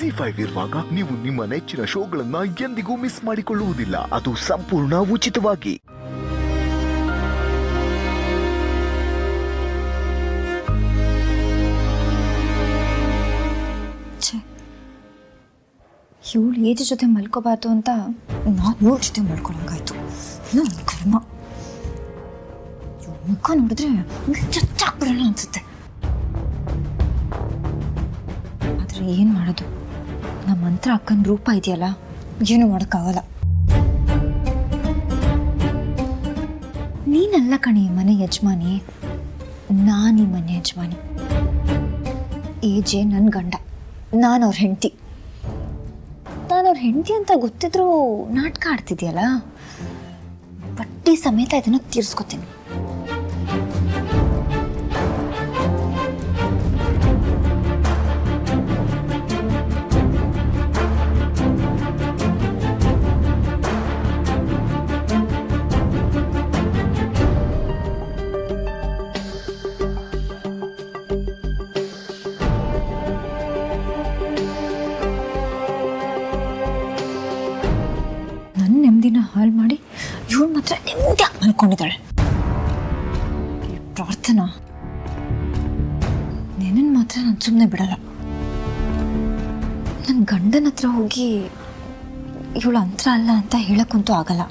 ಜಿ5 ಇರುವಾಗ ನೀವು ನಿಮ್ಮ ನೆಚ್ಚಿನ ಶೋಗಳನ್ನ ಎಂದಿಗೂ ಮಿಸ್ ಮಾಡಿಕೊಳ್ಳುವುದಿಲ್ಲ. ಅದು ಸಂಪೂರ್ಣ ಉಚಿತವಾಗಿ. ಇವಳು ಏಜ್ ಜೊತೆ ಮಲ್ಕೋಬಾರ್ದು ಅಂತ ನಾನು ಇವಳ ಜೊತೆ ಮಲ್ಕೊಳಂಗಾಯ್ತು. ನನ್ನ ಕರ್ಮ. ಮುಖ ನೋಡಿದ್ರೆ ಚಚ್ಚಾಕ್ಬಿಡೋಣ ಅನ್ಸುತ್ತೆ. ಆದ್ರೆ ಏನ್ ಮಾಡೋದು, ನಮ್ಮ ಮಂತ್ರ ಅಕ್ಕನ ರೂಪ ಇದೆಯಲ್ಲ, ಏನು ಮಾಡೋಕ್ಕಾಗಲ್ಲ. ನೀನಲ್ಲ ಕಣಿ ಮನೆ ಯಜಮಾನಿ, ನಾನೀ ಮನೆ ಯಜಮಾನಿ. ಏಜೆ ನನ್ನ ಗಂಡ, ನಾನು ಅವ್ರ ಹೆಂಡತಿ. ನಾನು ಅವ್ರ ಹೆಂಡತಿ ಅಂತ ಗೊತ್ತಿದ್ರು ನಾಟಕ ಆಡ್ತಿದ್ಯಲ್ಲ, ಬಡ್ಡಿ ಸಮೇತ ಇದನ್ನ ತೀರಿಸ್ಕೊತೀನಿ. ನೆಮ್ಮದಿನ ಹಾಳು ಮಾಡಿ ಇವಳು ಮಾತ್ರ ನೆಮ್ಮದಿ ಮಲ್ಕೊಂಡಿದ್ದಾಳೆ. ಪ್ರಾರ್ಥನಾ, ನಿನ್ನ ಮಾತ್ರ ನಾನು ಸುಮ್ಮನೆ ಬಿಡಲ್ಲ. ನನ್ನ ಗಂಡನ ಹತ್ರ ಹೋಗಿ ಇವಳು ಅಂತರ ಅಲ್ಲ ಅಂತ ಹೇಳಕ್ಕಂತೂ ಆಗಲ್ಲ.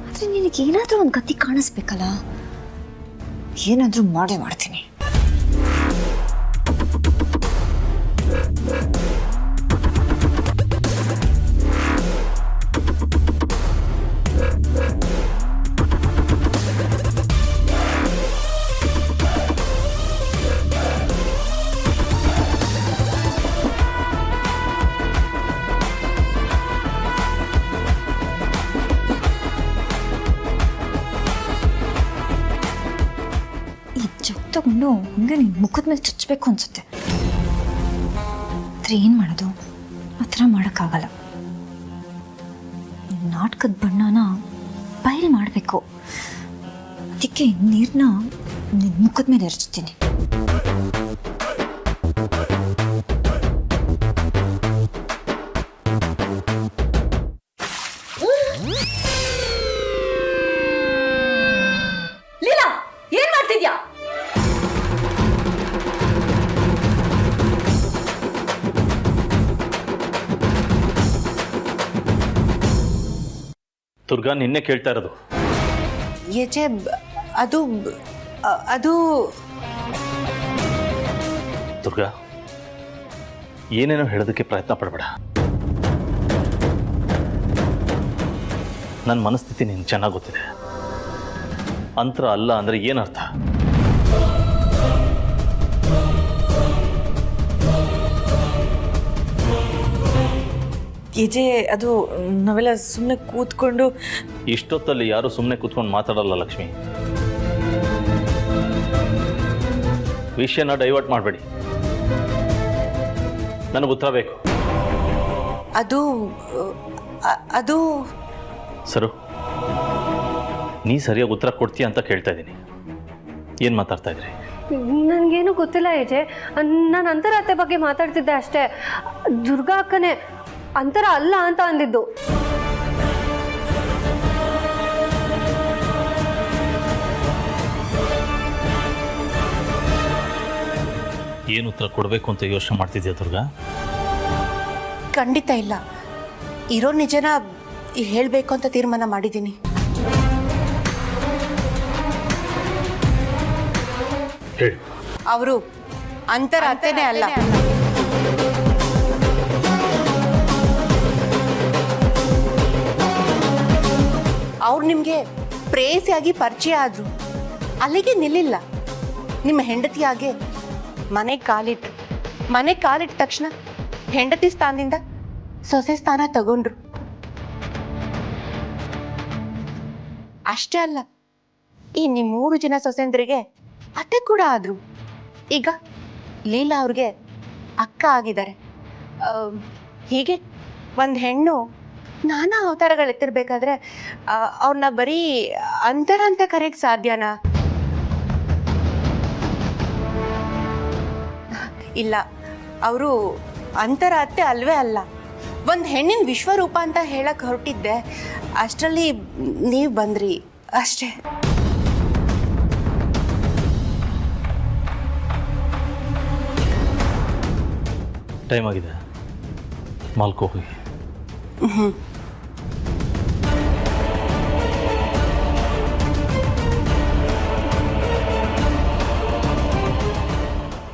ಆದರೆ ನಿನಗೇನಾದರೂ ಒಂದು ಗತಿ ಕಾಣಿಸ್ಬೇಕಲ್ಲ, ಏನಾದರೂ ಮಾಡೇ ಮಾಡ್ತೀನಿ. ತಗೊಂಡು ಹಂಗೆ ನಿನ್ನ ಮುಖದ ಮೇಲೆ ಚಚ್ಚಬೇಕು ಅನ್ಸುತ್ತೆ. ಆದರೆ ಏನು ಮಾಡೋದು, ಆ ಥರ ಮಾಡೋಕ್ಕಾಗಲ್ಲ. ನಾಟಕದ ಬಣ್ಣನ ಬಯಲು ಮಾಡಬೇಕು. ಅದಕ್ಕೆ ನೀರನ್ನ ನಿನ್ನ ಮುಖದ ಮೇಲೆ ಎರಚ್ತೀನಿ. ಲೀಲಾ, ಏನ್ ಮಾಡ್ತಿದ್ಯಾ? ದುರ್ಗಾ, ನಿನ್ನೆ ಕೇಳ್ತಾ ಇರೋದು. ಏಜೆ ಅದು ದುರ್ಗಾ, ಏನೇನೋ ಹೇಳೋದಕ್ಕೆ ಪ್ರಯತ್ನ ಪಡಬೇಡ. ನನ್ನ ಮನಸ್ಥಿತಿ ನಿನ್ಗೆ ಚೆನ್ನಾಗಿ ಗೊತ್ತಿದೆ. ಅಂತರ ಅಲ್ಲ ಅಂದರೆ ಏನರ್ಥ? ಏಜೆ ಅದು ನಾವೆಲ್ಲ ಸುಮ್ಮನೆ ಕೂತ್ಕೊಂಡು. ಇಷ್ಟೊತ್ತಲ್ಲಿ ಯಾರು ಸುಮ್ಮನೆ ಕೂತ್ಕೊಂಡು ಮಾತಾಡಲ್ಲ ಲಕ್ಷ್ಮಿ. ವಿಷಯನ ಡೈವರ್ಟ್ ಮಾಡಬೇಡಿ. ನನಗೆ ಉತ್ತರ ಬೇಕು. ಅದು ಸರು, ನೀ ಸರಿಯಾಗಿ ಉತ್ತರ ಕೊಡ್ತೀಯ ಅಂತ ಕೇಳ್ತಾ ಇದ್ದೀನಿ. ಏನು ಮಾತಾಡ್ತಾ ಇದ್ರಿ? ನನಗೇನು ಗೊತ್ತಿಲ್ಲ ಏಜೆ. ನಾನು ಅಂತರಾತೆ ಬಗ್ಗೆ ಮಾತಾಡ್ತಿದ್ದೆ ಅಷ್ಟೇ. ದುರ್ಗಾ ಅಕ್ಕನೇ ಅಂತರ ಅಲ್ಲ ಅಂತ ಅಂದಿದ್ದು. ಏನು ಉತ್ತರ ಕೊಡಬೇಕು ಅಂತ ಯೋಚನೆ ಮಾಡ್ತಿದ್ಯಾ ದುರ್ಗಾ? ಖಂಡಿತ ಇಲ್ಲ. ಇರೋ ನಿಜನ ಹೇಳಬೇಕು ಅಂತ ತೀರ್ಮಾನ ಮಾಡಿದ್ದೀನಿ. ಹೇಳಿ. ಅವರು ಅಂತರಾತೆನೇ ಅಲ್ಲ. ಅವ್ರು ನಿಮಗೆ ಪ್ರೇಯಸಿಯಾಗಿ ಪರಿಚಯ ಆದ್ರು, ಅಲ್ಲಿಗೆ ನಿಲ್ಲಿಲ್ಲ. ನಿಮ್ಮ ಹೆಂಡತಿಯಾಗೆ ಮನೆ ಕಾಲಿಟ್ಟ ತಕ್ಷಣ ಹೆಂಡತಿ ಸ್ಥಾನದಿಂದ ಸೊಸೆ ಸ್ಥಾನ ತಗೊಂಡ್ರು. ಅಷ್ಟೇ ಅಲ್ಲ, ಈ ನಿಮ್ಮ 3 ಜನ ಸೊಸೆಂದ್ರಿಗೆ ಅತ್ತೆ ಕೂಡ ಆದ್ರು. ಈಗ ಲೀಲಾ ಅವ್ರಿಗೆ ಅಕ್ಕ ಆಗಿದ್ದಾರೆ. ಹೀಗೆ ಒಂದು ಹೆಣ್ಣು ನಾನಾ ಅವತಾರಗಳೆತ್ತಿರ್ಬೇಕಾದ್ರೆ ಅವ್ರನ್ನ ಬರೀ ಅಂತರ ಅಂತ ಕರೆಯಕ್ಕೆ ಸಾಧ್ಯನಾ? ಇಲ್ಲ, ಅವರು ಅಂತರ ಅತ್ತೆ ಅಲ್ವೇ ಅಲ್ಲ, ಒಂದು ಹೆಣ್ಣಿನ ವಿಶ್ವರೂಪ ಅಂತ ಹೇಳಕ್ ಹೊರಟಿದ್ದೆ, ಅಷ್ಟರಲ್ಲಿ ನೀವು ಬಂದ್ರಿ ಅಷ್ಟೇ. ಟೈಮ್ ಆಗಿದೆ, ಮಾಲ್ಕೋ ಹೋಗಿ.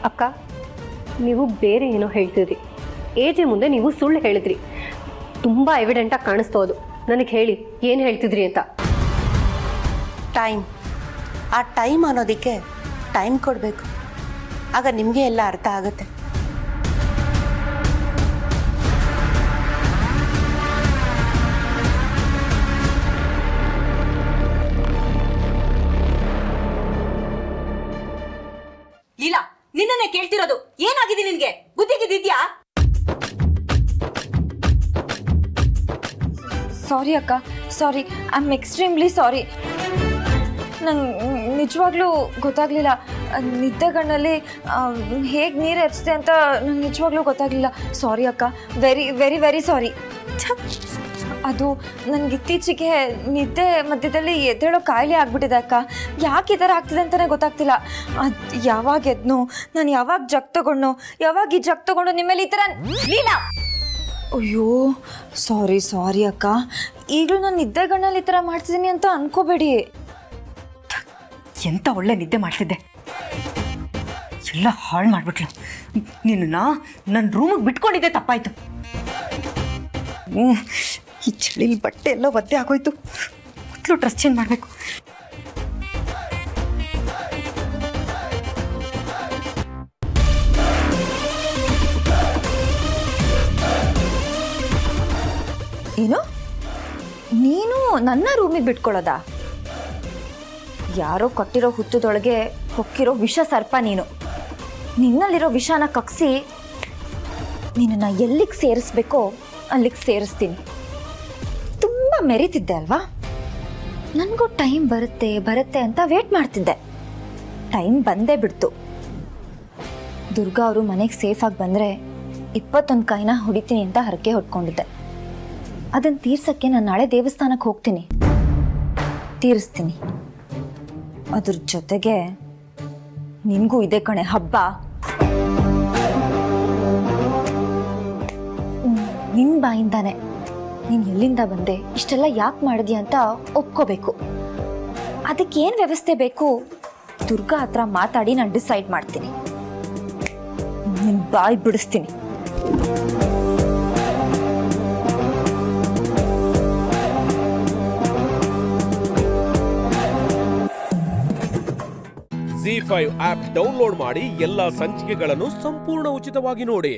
ಅಕ್ಕ, ನೀವು ಬೇರೆ ಏನೋ ಹೇಳ್ತಿದ್ರಿ. ಏಜೆ ಮುಂದೆ ನೀವು ಸುಳ್ಳು ಹೇಳಿದ್ರಿ. ತುಂಬ ಎವಿಡೆಂಟಾಗಿ ಕಾಣಿಸ್ತೋದು. ನನಗೆ ಹೇಳಿ ಏನು ಹೇಳ್ತಿದ್ರಿ ಅಂತ. ಟೈಮ್, ಆ ಟೈಮ್ ಅನ್ನೋದಕ್ಕೆ ಟೈಮ್ ಕೊಡಬೇಕು, ಆಗ ನಿಮಗೆ ಎಲ್ಲ ಅರ್ಥ ಆಗುತ್ತೆ. ಲೀಲಾ, ನಿನ್ನನ್ನೇ ಕೇಳ್ತಿರೋದು. ಏನಾಗಿದೆ ನಿನ್ಗೆ? ಬುದ್ಧಿಗಿದ್ಯಾ? ಸಾರಿ ಅಕ್ಕ, ಸಾರಿ, ಐ ಆಮ್ ಎಕ್ಸ್ಟ್ರೀಮ್ಲಿ ಸಾರಿ. ನಂಗೆ ನಿಜವಾಗ್ಲೂ ಗೊತ್ತಾಗಲಿಲ್ಲ. ನಿದ್ದೆಗಣ್ಣಲ್ಲಿ ಹೇಗೆ ನೀರು ಎರಿಸಿದೆ ಅಂತ ನಂಗೆ ನಿಜವಾಗ್ಲೂ ಗೊತ್ತಾಗಲಿಲ್ಲ. ಸಾರಿ ಅಕ್ಕ, ವೆರಿ ವೆರಿ ವೆರಿ ಸಾರಿ. ಅದು ನನಗೆ ಇತ್ತೀಚೆಗೆ ನಿದ್ದೆ ಮಧ್ಯದಲ್ಲಿ ಎದ್ದೇಳೋ ಕಾಯಿಲೆ ಆಗ್ಬಿಟ್ಟಿದೆ ಅಕ್ಕ. ಯಾಕೆ ಈ ಥರ ಆಗ್ತಿದೆ ಅಂತಲೇ ಗೊತ್ತಾಗ್ತಿಲ್ಲ. ಅದು ಯಾವಾಗ ಎದ್ನೋ, ನಾನು ಯಾವಾಗ ಜಗ್ ತಗೊಂಡು ಈ ಜಗ್ ತಗೊಂಡು ನಿಮ್ಮಲ್ಲಿ ಈ ಥರ ಲೀಲಾ. ಅಯ್ಯೋ ಸಾರಿ ಸಾರಿ ಅಕ್ಕ, ಈಗಲೂ ನಾನು ನಿದ್ದೆಗಣ್ಣಲ್ಲಿ ಈ ಥರ ಮಾಡ್ತಿದ್ದೀನಿ ಅಂತ ಅನ್ಕೋಬೇಡಿ. ಎಂತ ಒಳ್ಳೆ ನಿದ್ದೆ ಮಾಡ್ತಿದ್ದೆ, ಎಲ್ಲ ಹಾಳು ಮಾಡ್ಬಿಟ್ಲು. ನಿನ್ನ ನನ್ನ ರೂಮಿಗೆ ಬಿಟ್ಕೊಂಡಿದ್ದೆ, ತಪ್ಪಾಯ್ತು. ಈ ಚಳಿಲಿ ಬಟ್ಟೆ ಎಲ್ಲ ಒದ್ದೆ ಆಗೋಯ್ತು. ಮೊದಲು ಡ್ರೆಸ್ ಚೇಂಜ್ ಮಾಡಬೇಕು. ಏನು, ನೀನು ನನ್ನ ರೂಮಿಗೆ ಬಿಟ್ಕೊಳ್ಳೋದಾ? ಯಾರೋ ಕೊಟ್ಟಿರೋ ಹುತ್ತದೊಳಗೆ ಹೊಕ್ಕಿರೋ ವಿಷ ಸರ್ಪ ನೀನು. ನಿನ್ನಲ್ಲಿರೋ ವಿಷನ ಕಕ್ಸಿ ನಿನ್ನನ್ನು ಎಲ್ಲಿಗೆ ಸೇರಿಸ್ಬೇಕೋ ಅಲ್ಲಿಗೆ ಸೇರಿಸ್ತೀನಿ. ತುಂಬ ಮೆರೀತಿದ್ದೆ ಅಲ್ವಾ? ನನಗೂ ಟೈಮ್ ಬರುತ್ತೆ ಅಂತ ವೇಟ್ ಮಾಡ್ತಿದ್ದೆ. ಟೈಮ್ ಬಂದೇ ಬಿಡ್ತು. ದುರ್ಗಾ ಅವರು ಮನೆಗೆ ಸೇಫಾಗಿ ಬಂದರೆ 21 ಕಾಯಿನ ಹೊಡಿತೀನಿ ಅಂತ ಹರಕೆ ಹೊಡ್ಕೊಂಡಿದ್ದೆ. ಅದನ್ನು ತೀರ್ಸಕ್ಕೆ ನಾನು ನಾಳೆ ದೇವಸ್ಥಾನಕ್ಕೆ ಹೋಗ್ತೀನಿ, ತೀರಿಸ್ತೀನಿ. ಅದ್ರ ಜೊತೆಗೆ ನಿನಗೂ ಇದೆ ಕಣೆ ಹಬ್ಬ. ನಿನ್ನ ಬಾಯಿಂದಾನೆ ನೀನು ಎಲ್ಲಿಂದ ಬಂದೆ, ಇಷ್ಟೆಲ್ಲ ಯಾಕೆ ಮಾಡಿದ್ಯಾ ಅಂತ ಒಪ್ಕೋಬೇಕು. ಅದಕ್ಕೇನು ವ್ಯವಸ್ಥೆ ಬೇಕು ದುರ್ಗಾ ಹತ್ರ ಮಾತಾಡಿ ನಾನು ಡಿಸೈಡ್ ಮಾಡ್ತೀನಿ. ನಿನ್ನ ಬಾಯಿ ಬಿಡಿಸ್ತೀನಿ. ZEE5 ಆಪ್ ಡೌನ್ಲೋಡ್ ಮಾಡಿ ಎಲ್ಲಾ ಸಂಚಿಕೆಗಳನ್ನು ಸಂಪೂರ್ಣ ಉಚಿತವಾಗಿ ನೋಡಿ.